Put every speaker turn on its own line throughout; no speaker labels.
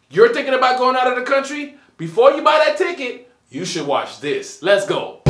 You're thinking about going out of the country? Before you buy that ticket, you should watch this. Let's go.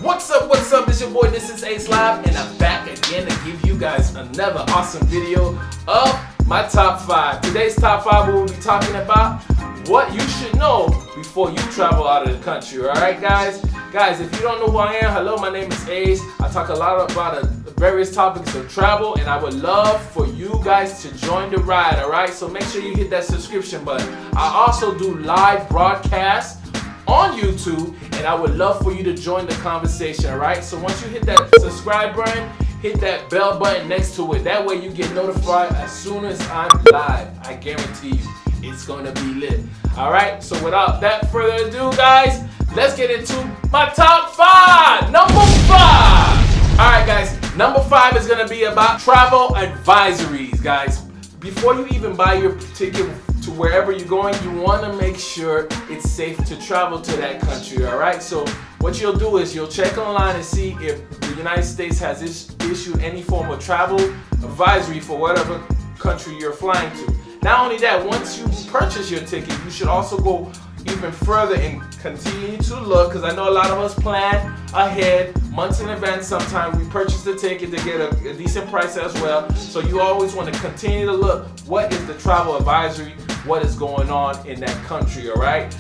What's up? It's your boy, this is Ace Live, and I'm back again to give you guys another awesome video of my top 5. Today's top 5, we will be talking about what you should know before you travel out of the country. Alright guys? Guys, if you don't know who I am, hello, my name is Ace. I talk a lot about various topics of travel, and I would love for you guys to join the ride, alright? So make sure you hit that subscription button. I also do live broadcasts on YouTube, and I would love for you to join the conversation, alright? So once you hit that subscribe button, hit that bell button next to it. That way you get notified as soon as I'm live. I guarantee you, it's gonna be lit. Alright, so without that further ado, guys, let's get into my top 5. Number 5. Alright guys, number 5 is gonna be about travel advisories, guys. Before you even buy your ticket to wherever you're going, you want to make sure it's safe to travel to that country, alright? So what you'll do is you'll check online and see if the United States has issued any form of travel advisory for whatever country you're flying to. Not only that, once you purchase your ticket, you should also go even further and continue to look, because I know a lot of us plan ahead months in advance. Sometimes we purchase the ticket to get a decent price as well, so you always want to continue to look what is the travel advisory, what is going on in that country. All right,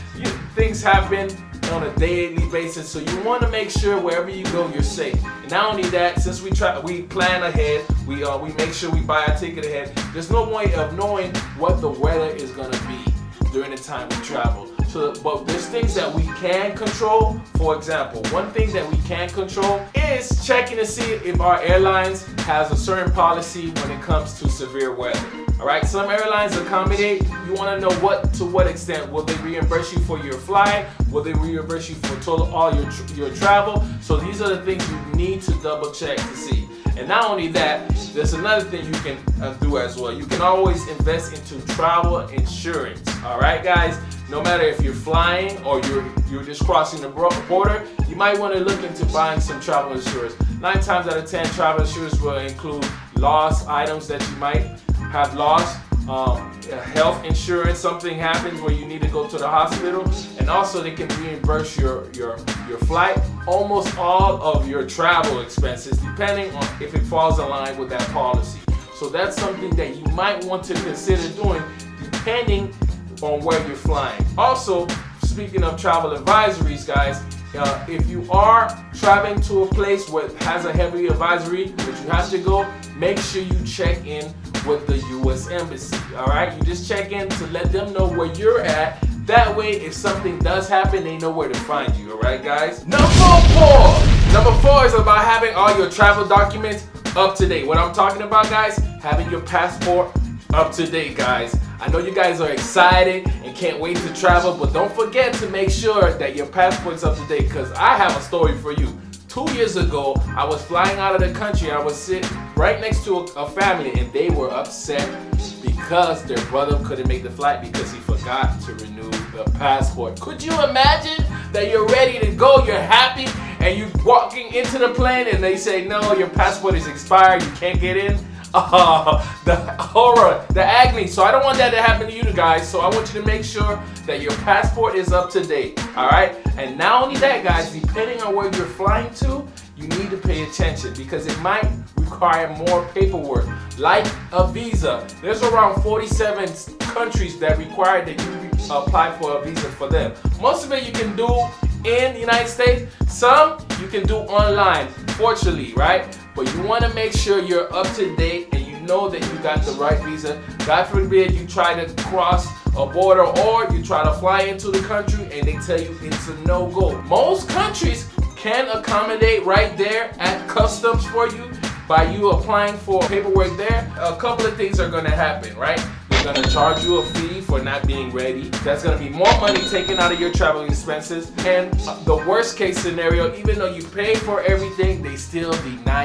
things happen on a daily basis, so you want to make sure wherever you go you're safe. And not only that, since we plan ahead, we make sure we buy our ticket ahead. There's no way of knowing what the weather is going to be during the time we travel. So, but there's things that we can control. For example, one thing that we can control is checking to see if our airlines has a certain policy when it comes to severe weather. Alright, some airlines accommodate. You want to know to what extent. Will they reimburse you for your flight? Will they reimburse you for all your travel? So these are the things you need to double check to see. And not only that, there's another thing you can do as well. You can always invest into travel insurance. Alright guys, no matter if you're flying or you're just crossing the border, you might want to look into buying some travel insurance. 9 times out of 10, travel insurance will include lost items that you might have lost, health insurance, something happens where you need to go to the hospital, and also they can reimburse your flight, almost all of your travel expenses, depending on if it falls in line with that policy. So that's something that you might want to consider doing depending on where you're flying. Also, speaking of travel advisories, guys, if you are traveling to a place where it has a heavy advisory that you have to go, make sure you check in with the U.S. Embassy. Alright, you just check in to let them know where you're at. That way, if something does happen, they know where to find you. Alright guys? Number 4 is about having all your travel documents up to date. What I'm talking about, guys, having your passport up to date, guys. I know you guys are excited and can't wait to travel, but don't forget to make sure that your passport's up to date, because I have a story for you. 2 years ago, I was flying out of the country. I was sitting right next to a family, and they were upset because their brother couldn't make the flight because he forgot to renew the passport. Could you imagine that you're ready to go, you're happy, and you're walking into the plane and they say, no, your passport is expired, you can't get in? The horror, the agony. So I don't want that to happen to you guys. So I want you to make sure that your passport is up to date. Alright? And not only that, guys, depending on where you're flying to, you need to pay attention, because it might require more paperwork, like a visa. There's around 47 countries that require that you apply for a visa for them. Most of it you can do in the United States. Some you can do online, fortunately, right? But you want to make sure you're up to date and you know that you got the right visa. God forbid you try to cross a border or you try to fly into the country and they tell you it's a no-go. Most countries can accommodate right there at customs for you by you applying for paperwork there. A couple of things are going to happen, right? They're going to charge you a fee for not being ready. That's going to be more money taken out of your travel expenses. And the worst case scenario, even though you pay for everything, they still deny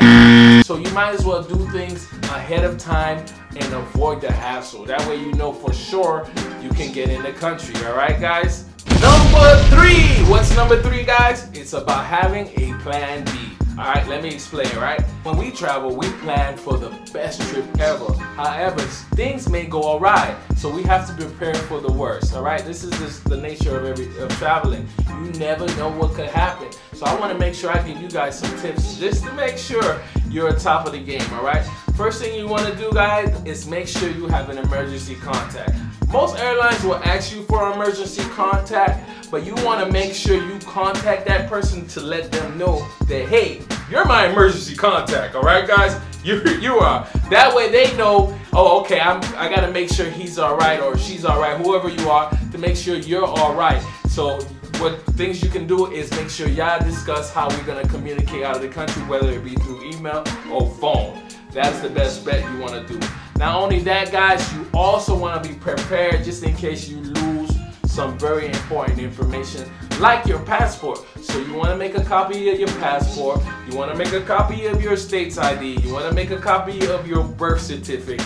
you. So you might as well do things ahead of time and avoid the hassle. That way you know for sure you can get in the country. Alright guys? Number 3 What's number 3, guys? It's about having a plan B. All right, let me explain, right? When we travel, we plan for the best trip ever. However, things may go awry, so we have to prepare for the worst, all right? This is just the nature of traveling. You never know what could happen. So I want to make sure I give you guys some tips just to make sure you're on top of the game, all right? First thing you want to do, guys, is make sure you have an emergency contact. Most airlines will ask you for emergency contact, but you want to make sure you contact that person to let them know that, hey, you're my emergency contact, all right, guys? You are. That way they know, oh, okay, I got to make sure he's all right or she's all right, whoever you are, to make sure you're all right. So what things you can do is make sure y'all discuss how we're going to communicate out of the country, whether it be through email or phone. That's the best bet you want to do. Not only that, guys, you also want to be prepared just in case you lose some very important information like your passport. So you want to make a copy of your passport, you want to make a copy of your state's ID, you want to make a copy of your birth certificate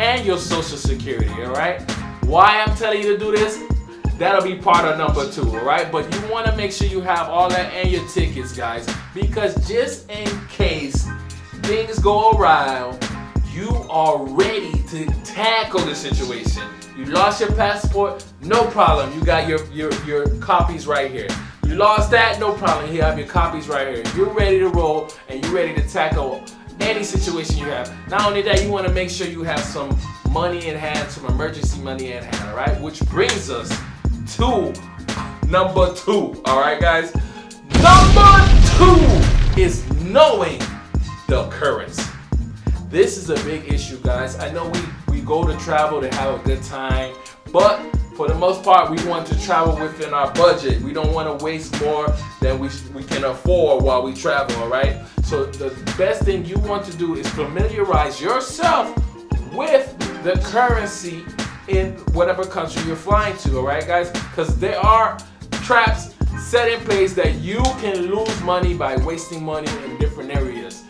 and your social security, all right? Why I'm telling you to do this? That'll be part of number 2, all right? But you want to make sure you have all that and your tickets, guys, because just in case things go around, you are ready to tackle the situation. You lost your passport, no problem. You got your copies right here. You lost that, no problem. You have your copies right here. You're ready to roll and you're ready to tackle any situation you have. Not only that, you want to make sure you have some money in hand, some emergency money in hand, all right? Which brings us to number 2, all right, guys? Number 2 is knowing the currency. This is a big issue, guys. I know we go to travel to have a good time, but for the most part, we want to travel within our budget. We don't want to waste more than we can afford while we travel, all right? So the best thing you want to do is familiarize yourself with the currency in whatever country you're flying to, all right, guys? Because there are traps set in place that you can lose money by wasting money in different areas.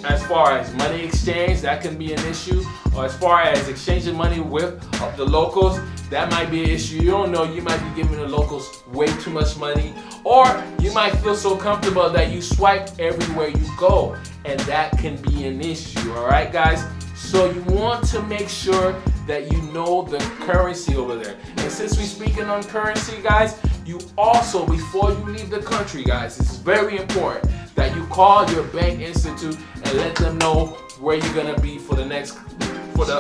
As far as money exchange, that can be an issue. Or as far as exchanging money with the locals, that might be an issue. You don't know, you might be giving the locals way too much money. Or you might feel so comfortable that you swipe everywhere you go. And that can be an issue, all right, guys? So you want to make sure that you know the currency over there. And since we're speaking on currency, guys, you also, before you leave the country, guys, it's very important that you call your bank institute and let them know where you're gonna be for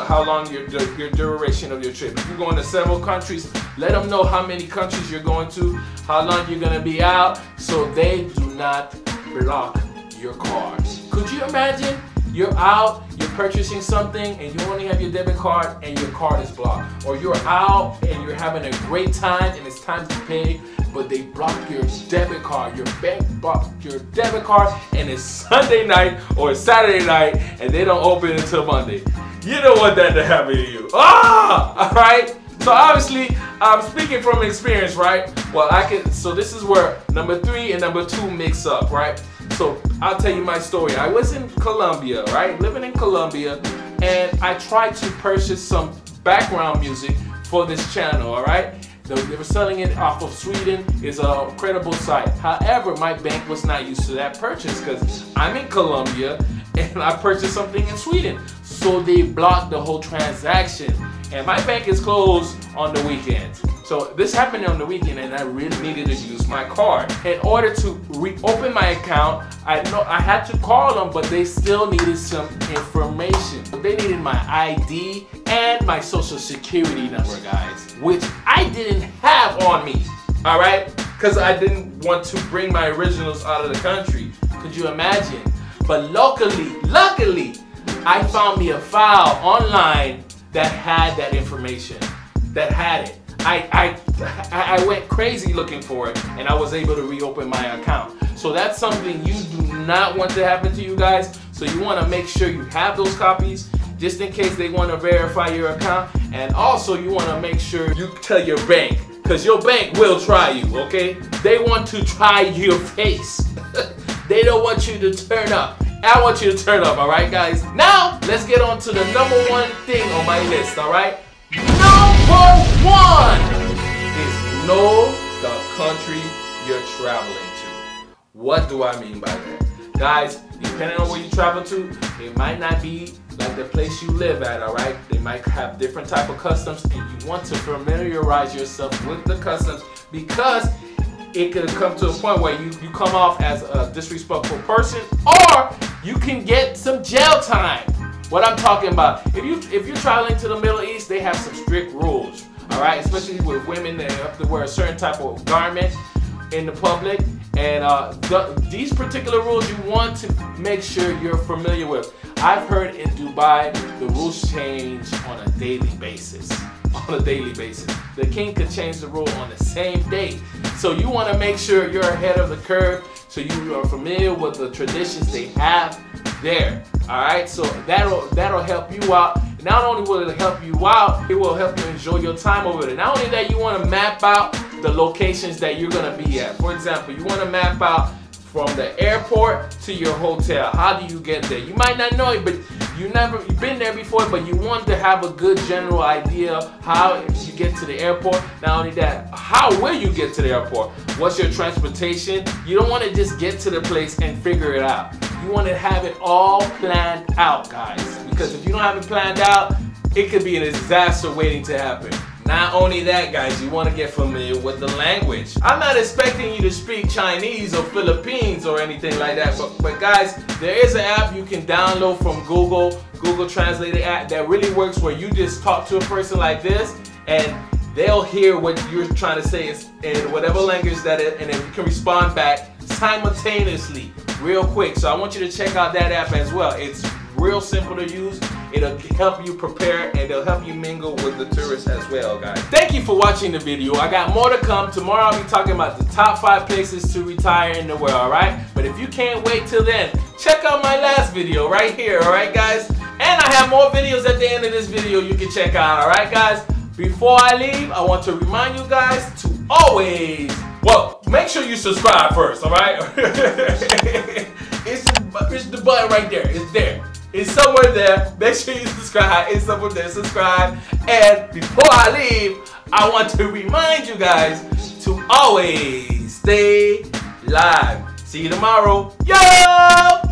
how long your duration of your trip. If you're going to several countries, let them know how many countries you're going to, how long you're gonna be out, so they do not block your card. Could you imagine? You're out, you're purchasing something, and you only have your debit card and your card is blocked. Or you're out and you're having a great time and it's time to pay, but they block your debit card. Your bank blocked your debit card and it's Sunday night or Saturday night and they don't open until Monday. You don't want that to happen to you. Alright? So obviously, I'm speaking from experience, right? Well, so this is where number 3 and number 2 mix up, right? So I'll tell you my story. I was in Colombia, right? Living in Colombia, and I tried to purchase some background music for this channel, all right? They were selling it off of Sweden. It's a credible site. However, my bank was not used to that purchase because I'm in Colombia and I purchased something in Sweden. So they blocked the whole transaction. And my bank is closed on the weekends. So this happened on the weekend and I really needed to use my card. In order to reopen my account, I had to call them, but they still needed some information. They needed my ID and my social security number, guys, which I didn't have on me, all right? Because I didn't want to bring my originals out of the country. Could you imagine? But luckily, I found me a file online that had that information, that had it. I went crazy looking for it and I was able to reopen my account. So that's something you do not want to happen to you guys. So you want to make sure you have those copies just in case they want to verify your account. And also you want to make sure you tell your bank, because your bank will try you, okay? They want to try your face. They don't want you to turn up. I want you to turn up, all right, guys? Now, let's get on to the number 1 thing on my list, all right? Number 1 is know the country you're traveling to. What do I mean by that? Guys, depending on where you travel to, it might not be like the place you live at, alright? They might have different type of customs, and you want to familiarize yourself with the customs, because it could come to a point where you come off as a disrespectful person, or you can get some jail time. What I'm talking about, if you're traveling to the Middle East, they have some strict rules, alright? Especially with women, they have to wear a certain type of garment in the public, and these particular rules you want to make sure you're familiar with. I've heard in Dubai the rules change on a daily basis. The king could change the rule on the same day. So you want to make sure you're ahead of the curve, so you are familiar with the traditions they have there. Alright, so that'll help you out. Not only will it help you out, it will help you enjoy your time over there. Not only that, you want to map out the locations that you're going to be at. For example, you want to map out from the airport to your hotel. How do you get there? You might not know it, but you've been there before, but you want to have a good general idea of how you get to the airport. Not only that, how will you get to the airport? What's your transportation? You don't want to just get to the place and figure it out. You want to have it all planned out, guys, because if you don't have it planned out, it could be a disaster waiting to happen. Not only that, guys, you want to get familiar with the language. I'm not expecting you to speak Chinese or Philippines or anything like that, but guys, there is an app you can download from Google Translator app that really works, where you just talk to a person like this and they'll hear what you're trying to say in whatever language that is, and then you can respond back simultaneously real quick. So I want you to check out that app as well. It's real simple to use. It'll help you prepare, and it'll help you mingle with the tourists as well, guys. Thank you for watching the video. I got more to come. Tomorrow I'll be talking about the top 5 places to retire in the world, alright? But if you can't wait till then, check out my last video right here, alright guys? And I have more videos at the end of this video you can check out, alright guys? Before I leave, I want to remind you guys to always, well, make sure you subscribe first, alright? It's the button right there. It's there. It's somewhere there. Make sure you subscribe. It's somewhere there. Subscribe. And before I leave, I want to remind you guys to always stay live. See you tomorrow. Yo!